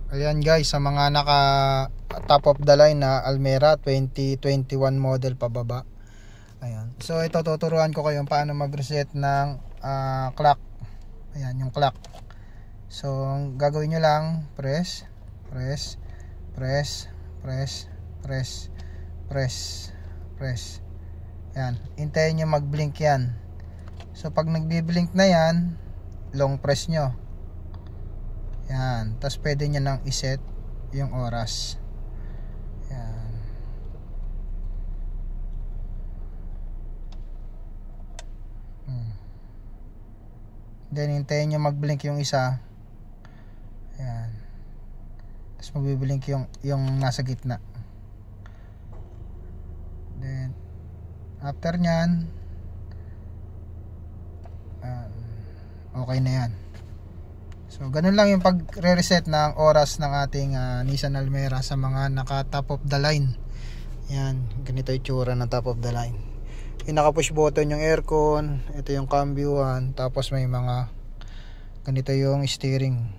Ayan guys, sa mga naka top of the line na Almera 2021 model pababa. Ayan. So ito tuturuan ko kayo paano mag-reset ng clock. Ayan yung clock. So gagawin nyo lang, press. Ayan, hintayin nyo mag-blink yan. So pag nagbi-blink na yan, long press nyo. Yan, tapos pwede nyo nang iset yung oras. Yan. Then hintayin nyo mag-blink yung isa. Yan. Tapos magbi-blink yung nasa gitna. Then after nyan, okay na yan. So ganun lang yung pag-reset ng oras ng ating Nissan Almera sa mga naka top of the line. Yan, ganito yung tsura ng top of the line. Yung naka push button yung aircon, ito yung cam view, tapos may mga ganito yung steering.